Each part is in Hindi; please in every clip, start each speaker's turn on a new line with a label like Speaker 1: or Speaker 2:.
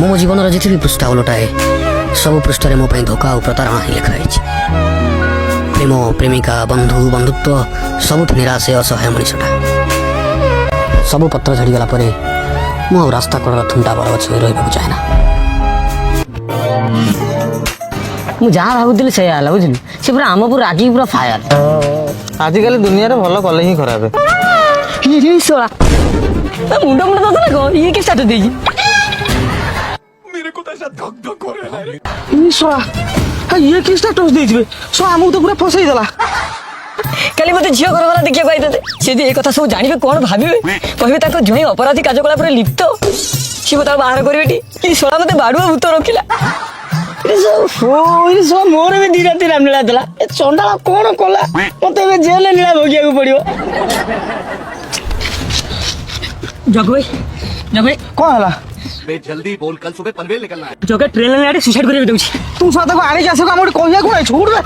Speaker 1: मो जीवन जिते भी पृष्ठा उलटाए सब पृष्ठ मो धोखा और प्रतारणा ही लिखाई। प्रेम प्रेमिका बंधु बंधुत्व सब निराश असहाय मनीषटा सब पत्र झड़गला मु रास्ता कड़र थुंटा बरगछ रहा चाहे ना। मु जहाँ भावुली से बुझिली से पूरा आम पूरा रागी पूरा फायर।
Speaker 2: आजिकल दुनिया रे भल कले ही खराब
Speaker 1: मुंड मुंड दस ये कि स्टार्ट दे
Speaker 3: मेरे को तो ऐसा धक धक हो रहा है।
Speaker 2: ये कि स्टेटस देइछबे सो हमहु तो पूरा फसई देला।
Speaker 1: काली मते झियो घर वाला देखिया कहते से ए कथा सब जानिबे कोन भाबिबे कहबे ताको जणी अपराधी कार्यकलाप रे लिप्त सी बता बाहर करबेटी ई सोला मते बाडुआ भूत रखिला।
Speaker 2: ओ इस मोर में धीरे धीरे मिला देला ए चंडाला कोन कोला मते बे जेल नीला भोगिया को पड़ियो।
Speaker 1: जगवे
Speaker 2: कोन हला
Speaker 3: बे जल्दी बोल कल सुबह पनवेल निकलना है।
Speaker 1: जगह ट्रेन में आडे सुसाइड करबे दउछि
Speaker 2: तू साथ को आने जासे को हमर कहिया को नहीं छोड़ दे।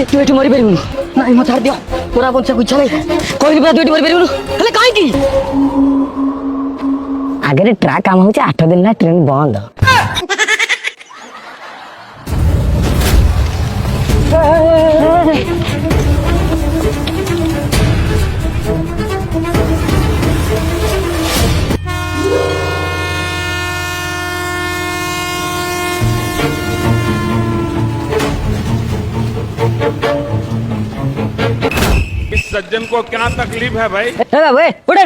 Speaker 1: तू एठी मरि परिबुनी नाही मत हार दियो पूरा बंचा गुच्छा नहीं कोई बात एठी मरि परिबुनु हले काई की आगे ट्रैक काम होचे 8 दिन ना ट्रेन बंद।
Speaker 4: इस सज्जन को क्या तकलीफ है भाई?
Speaker 1: वे उड़े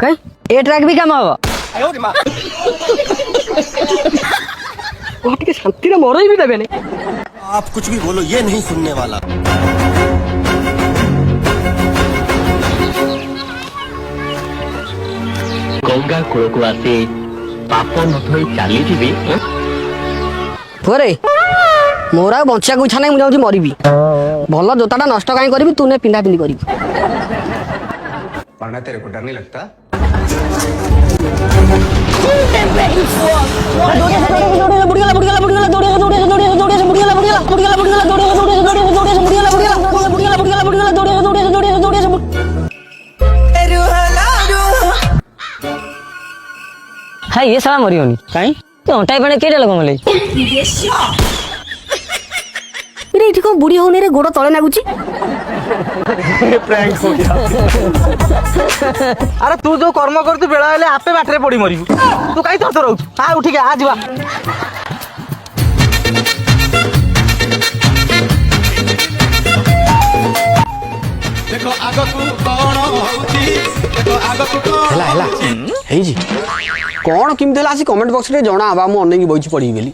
Speaker 1: कहीं ए ट्रैक भी काम हो के शांति रे मोर ही भी देबे नहीं।
Speaker 5: आप कुछ भी बोलो ये नहीं सुनने वाला।
Speaker 6: गंगा कूल को आसी पाप नथई चली जीवी
Speaker 1: थोरे मोरा बंचा को इच्छा नहीं मु जाउची मरिबी भल जोताटा नष्ट काई करबी तू ने पिंडा पिंडी करबी।
Speaker 3: वरना तेरे को डर नहीं लगता?
Speaker 1: हां ये साला मरियोनी काई तो अंटाई बने केडा लगो मले रे एठी को बुढ़ी होने रे गोड़ तळे लागुची
Speaker 2: प्रैंक हो गया। अरे तू जो कर्म कर तू बेला हेले आपे बाटरे पड़ी मरिबू तू काई थर रहू आ उठी के आ जीवा।
Speaker 3: देखो आगो तू कौन होउची देखो आगो तू कौन
Speaker 1: हेला हेला हेई जी कोन किम देला आसी कमेंट बॉक्स रे जणा आबा मु अनेकी बइची पड़ी गेली।